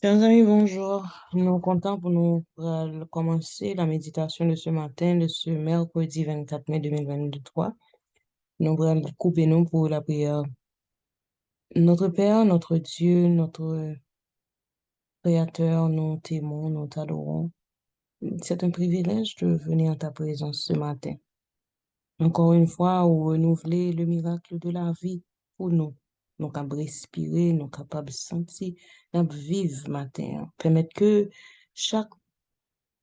Chers amis, bonjour. Nous sommes contents pour nous commencer la méditation de ce matin, de ce mercredi 24 mai 2023. Nous allons couper nous pour la prière. Notre Père, notre Dieu, notre Créateur, nous t'aimons, nous t'adorons. C'est un privilège de venir en ta présence ce matin. Encore une fois, où renouveler le miracle de la vie pour nous. Nous capables de respirer, nous capables de sentir, de vivre matin. Permettre que chaque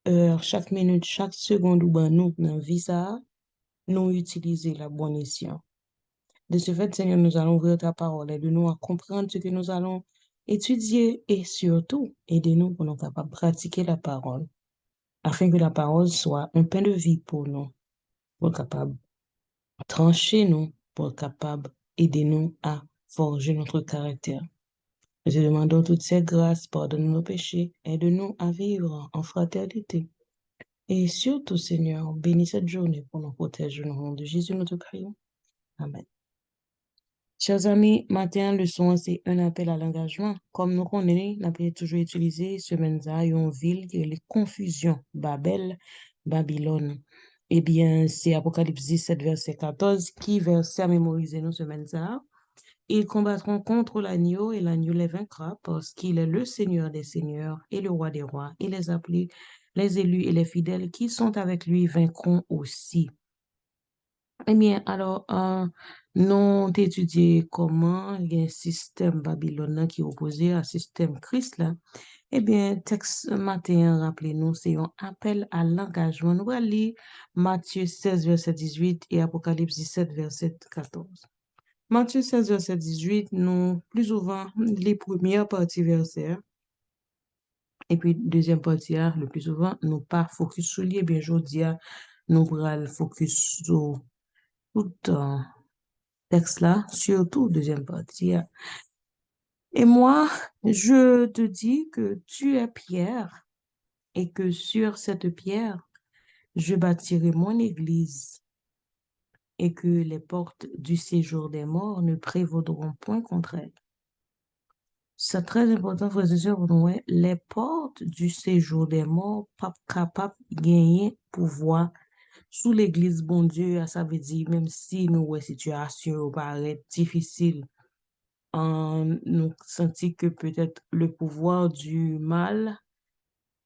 heure, chaque minute, chaque seconde où ben nous, dans la vie, ça, nous utiliser la bonne escient. De ce fait, Seigneur, nous allons ouvrir ta parole. Aide-nous à comprendre ce que nous allons étudier et surtout, aidez-nous pour nous capables de pratiquer la parole, afin que la parole soit un pain de vie pour nous, pour être capable de trancher nous, pour être capable d'aider nous à forger notre caractère. Nous te demandons toutes ces grâces, pardonne nos péchés, aide-nous à vivre en fraternité. Et surtout, Seigneur, bénis cette journée pour nous protéger au nom de Jésus, notre prions. Amen. Chers amis, matin, leçon, c'est un appel à l'engagement. Comme nous connaissons, nous avons toujours utilisé ce mensa, une ville qui est les confusions, Babel, Babylone. Eh bien, c'est Apocalypse 17, verset 14, qui verset à mémoriser nous ce mensa. Ils combattront contre l'agneau et l'agneau les vaincra parce qu'il est le Seigneur des seigneurs et le roi des rois. Et les appelés, les élus et les fidèles qui sont avec lui vaincront aussi. Eh bien, alors, nous avons étudié comment il y a un système babylonien qui est opposé à un système Christ là. Eh bien, texte matin, rappelez-nous, c'est un appel à l'engagement. Nous allons lire Matthieu 16, verset 18 et Apocalypse 17, verset 14. Matthieu 16, verset 18, nous, plus souvent, les premières parties versets, et puis deuxième partie, le plus souvent, nous pas focus sur lui, bien, je dis, nous prenons focus sur tout texte là, surtout deuxième partie. Et moi, je te dis que tu es Pierre, et que sur cette pierre, je bâtirai mon église, et que les portes du séjour des morts ne prévaudront point contre elle. C'est très important, frères et sœurs, pour nous, ouais, les portes du séjour des morts, pas capables de gagner pouvoir sous l'église, bon Dieu, ça veut dire, même si nous, ouais, situation paraît difficile, nous senti que peut-être le pouvoir du mal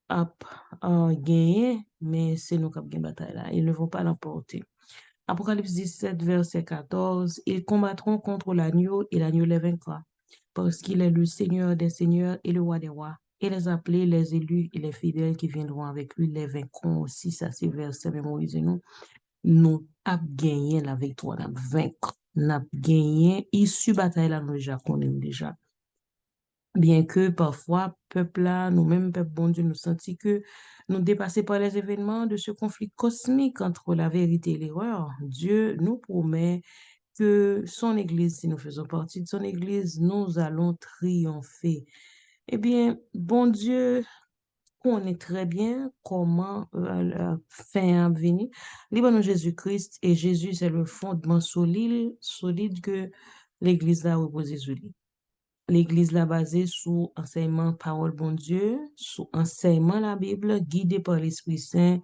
a gagné, mais c'est nous qui avons gagné la bataille là. Ils ne vont pas l'emporter. Apocalypse 17, verset 14, ils combattront contre l'agneau et l'agneau les vaincra, parce qu'il est le Seigneur des seigneurs et le roi des rois. Et les appelés, les élus et les fidèles qui viendront avec lui les vaincront aussi. Ça, c'est verset mémorisez-nous. Nous avons gagné la victoire, nous avons vaincre, nous avons gagné, issue bataille là, nous déjà connaissons déjà. Bien que parfois, peuple là, nous-mêmes, peuple bon Dieu, nous sentons que nous dépassés par les événements de ce conflit cosmique entre la vérité et l'erreur, Dieu nous promet que son Église, si nous faisons partie de son Église, nous allons triompher. Eh bien, bon Dieu connaît très bien comment la fin a venir. Libre Jésus-Christ et Jésus, c'est le fondement solide que l'Église a reposé sur lui. L'Église l'a basée sous enseignement parole bon Dieu, sous enseignement la Bible, guidée par l'Esprit Saint.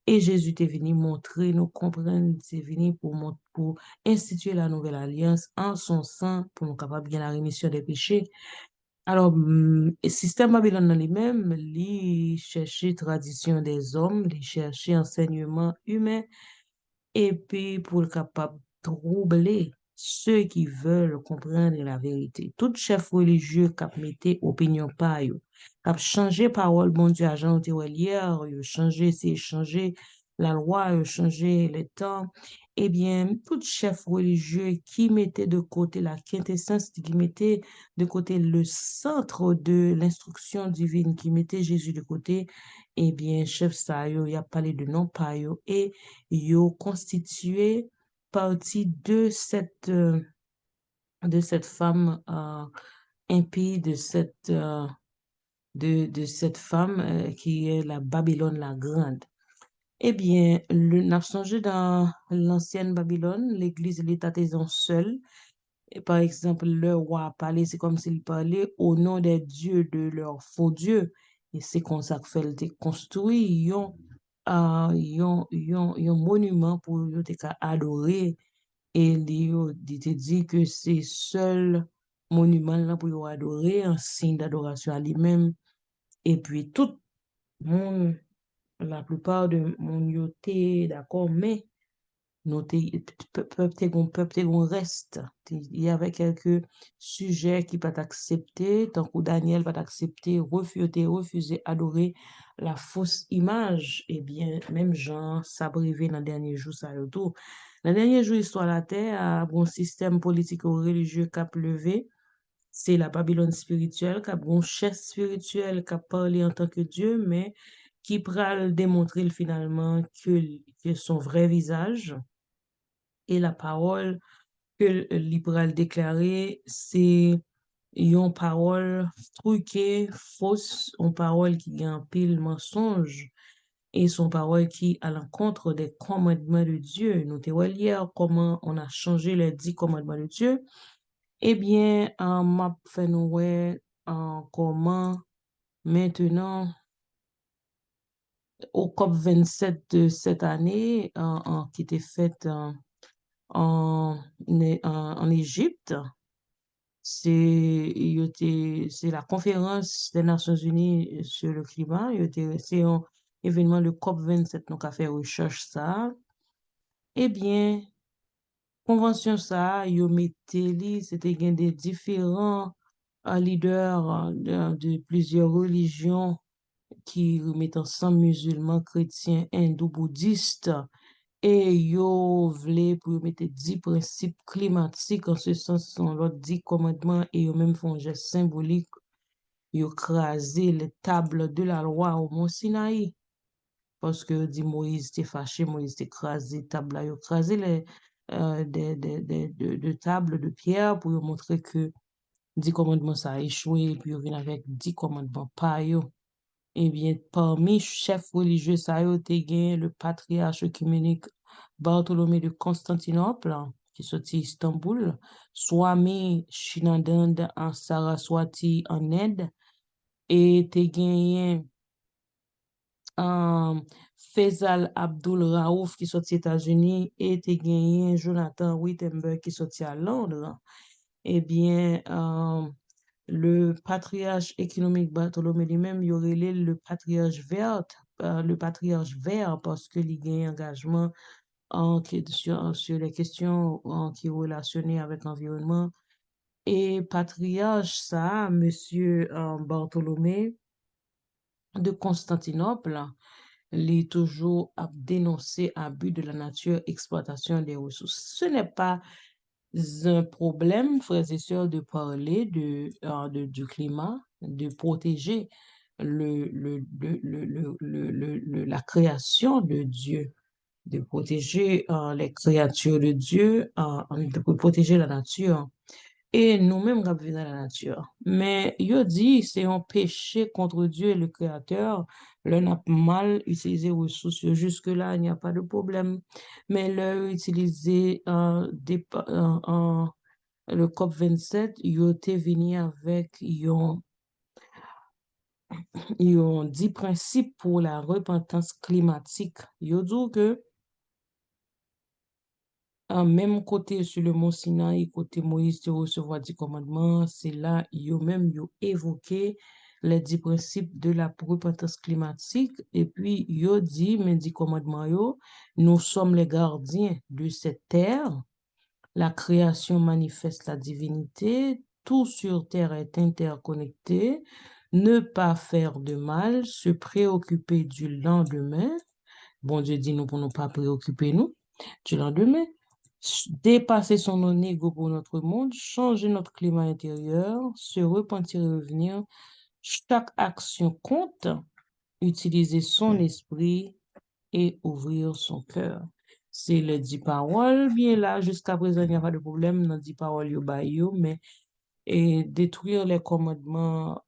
Et Jésus est venu montrer, nous comprendre, c'est venu pour instituer la nouvelle alliance en son sang, pour nous capables de la rémission des péchés. Alors, le système Babylone dans lui-même, il cherchait tradition des hommes, il cherchait enseignement humain, et puis pour le capable troubler ceux qui veulent comprendre la vérité. Tout chef religieux qui mettait opinion par eux, qui changé parole, bon Dieu, agent hier, changé, c'est changer la loi, changer les temps. Eh bien, tout chef religieux qui mettait de côté la quintessence, qui mettait de côté le centre de l'instruction divine, qui mettait Jésus de côté, eh bien, chef ça, il a parlé de non pas et yo constitué partie de cette femme impie, de cette femme qui est la Babylone la Grande. Eh bien, n'a songé dans l'ancienne Babylone, l'église et l'État étant seuls, Et par exemple, le roi parlait, c'est comme s'il parlait au nom des dieux de leur faux dieu. Et c'est comme ça que fait le construit, un monument pour yo te ka adorer. Et il te dit que c'est seul monument là pour yo adorer, un signe d'adoration à lui-même. Et puis tout le monde, la plupart de mon yo te d'accord, mais nous peuple te gon reste. Il y avait quelques sujets qui pas accepter, tant que Daniel pas accepter, refuser, adorer la fausse image. Eh bien, même Jean, ça brivé dans le dernier jour, ça le tout. Dans le dernier jour, histoire de la terre, a un système politique ou religieux qui a levé. C'est la Babylone spirituelle, qui a un chef spirituel qui a parlé en tant que Dieu, mais qui pral démontrer finalement que son vrai visage et la parole que le libéral déclaré, c'est une parole truquée, fausse, une parole qui a un pile mensonge et son parole qui à l'encontre des commandements de Dieu. Nous te hier comment on a changé les 10 commandements de Dieu. Eh bien, en m'a fait nous ouais, en comment maintenant au COP 27 de cette année qui était faite en, en Égypte. C'est la conférence des Nations Unies sur le climat. C'est un événement, le COP 27, donc a fait recherche ça. Eh bien, convention ça, yo mette li, c'était gain des différents leaders de plusieurs religions qui mettent ensemble musulmans, chrétiens, hindous, bouddhistes. Et yo vle pour yo mettre 10 principes climatiques en ce sens sont l'autre 10 commandements et yo même font un geste symbolique yo crasé les tables de la loi au Mont Sinaï parce que dit Moïse était fâché Moïse était crasé table là yo crasé les de tables de pierre pour yo montrer que 10 commandements ça a échoué et puis yo vient avec 10 commandements pas yo. Eh bien, parmi chefs religieux, ça a été gagné le patriarche œcuménique Bartholomé de Constantinople, qui sorti Istanbul, Swami Shinadanda en Saraswati en Inde, et te gagné Faisal Abdul Raouf qui sorti États-Unis, et te gagné Jonathan Wittenberg qui sorti à Londres. Eh bien, le patriarche économique Bartholomé lui-même, il y aurait le patriarche vert parce que il gagne engagement sur les questions qui relationnées avec l'environnement. Et patriarche, ça, monsieur Bartholomé de Constantinople, il est toujours à dénoncer abus de la nature, exploitation des ressources. Ce n'est pas un problème, frères et sœurs, de parler du climat, de protéger la création de Dieu, de protéger les créatures de Dieu, de protéger la nature. Et nous-mêmes, nous vivons dans la nature. Mais il dit, c'est un péché contre Dieu et le Créateur. L'on a mal utilisé les ressources. Jusque-là, il n'y a pas de problème. Mais l'on utilisé le COP 27, il était venu avec ils ont 10 principes pour la repentance climatique. Ils dit que même côté sur le mont Sinaï, côté Moïse de recevoir 10 commandements, c'est là, ils ont évoqué les 10 principes de la repentance climatique. Et puis, ils ont dit, mais 10 commandements, nous sommes les gardiens de cette terre. La création manifeste la divinité. Tout sur terre est interconnecté. Ne pas faire de mal, se préoccuper du lendemain. Bon Dieu dit nous pour ne pas préoccuper nous du lendemain. Dépasser son ego pour notre monde, changer notre climat intérieur, se repentir et revenir. Chaque action compte, utiliser son esprit et ouvrir son cœur. C'est les 10 paroles, bien là, jusqu'à présent, il n'y a pas de problème dans 10 paroles, mais et détruire les commandements,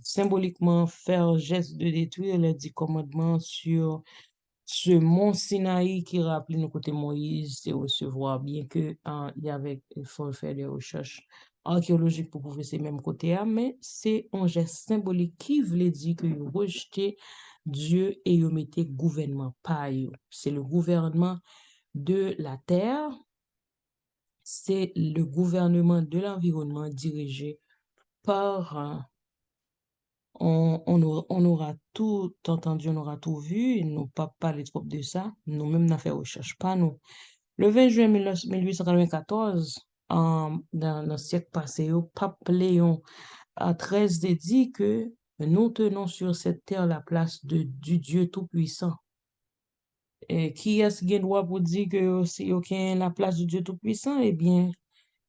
symboliquement faire geste de détruire les 10 commandements sur ce mont Sinaï qui rappelait nos côtés Moïse, c'est recevoir, bien que il faut faire des recherches archéologiques pour prouver ces mêmes côtés, mais c'est un geste symbolique qui voulait dire que vous rejetez Dieu et vous mettez gouvernement par eux. C'est le gouvernement de la terre, c'est le gouvernement de l'environnement dirigé par on aura tout entendu, on aura tout vu, ils n'ont pas parlé trop de ça. Nous-mêmes, on a fait recherche, pas nous. Le 20 juin 1894, dans le siècle passé, le pape Léon XIII dit que nous tenons sur cette terre la place du Dieu Tout-Puissant. Et qui est-ce qui a le droit pour dire que c'est aucun la place du Dieu Tout-Puissant? Eh bien,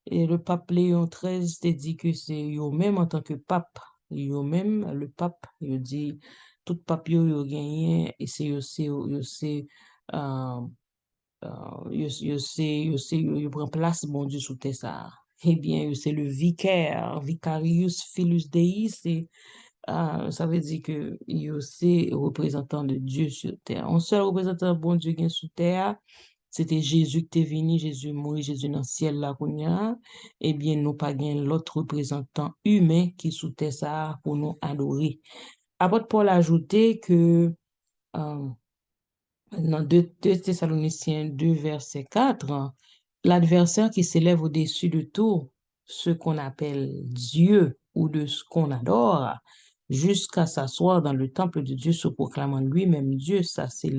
et le pape Léon XIII te dit que c'est eux-mêmes en tant que pape, eux-mêmes, le pape, il dit, tout pape yo gagné, et c'est aussi, euh, yo prend place, bon Dieu, sous terre ça. Eh bien, c'est le vicaire, vicarius filus Dei, ça veut dire que yo c'est représentant de Dieu sur terre. Un seul représentant bon Dieu qui est sous terre, c'était Jésus qui est venu, Jésus mort, Jésus dans le ciel là qu'on y a. Eh bien, nous pas gain l'autre représentant humain qui sous terre ça pour nous adorer. Apôtre Paul a ajouté que euh, dans 2 Thessaloniciens 2, verset 4, l'adversaire qui s'élève au-dessus de tout ce qu'on appelle Dieu ou de ce qu'on adore, jusqu'à s'asseoir dans le temple de Dieu se proclamant lui-même Dieu, ça c'est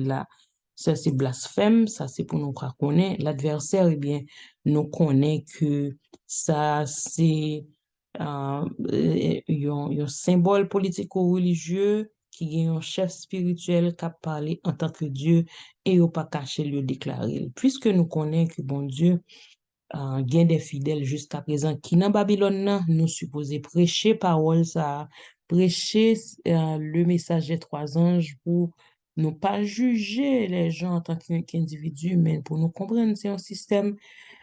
blasphème, ça c'est pour nous croire qu'on est. L'adversaire, eh bien, nous connaît que ça c'est un symbole politico-religieux qui est un chef spirituel qui a parlé en tant que Dieu et au pas caché le déclarer. Puisque nous connaissons que bon Dieu gain des fidèles jusqu'à présent qui dans Babylone nan, nous supposons prêcher parole ça, prêcher le message des 3 anges pour ne pas juger les gens en tant qu'individus, mais pour nous comprendre c'est un système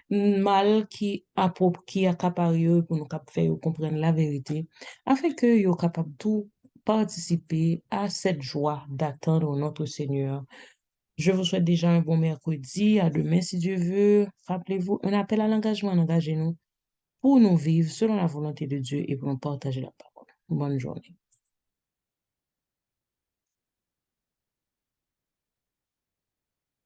mal qui accapare yo pour nous faire yo comprendre la vérité, afin que yo capable tout participer à cette joie d'attendre notre Seigneur. Je vous souhaite déjà un bon mercredi. À demain, si Dieu veut. Rappelez-vous, un appel à l'engagement, engagez-nous pour nous vivre selon la volonté de Dieu et pour nous partager la parole. Bonne journée.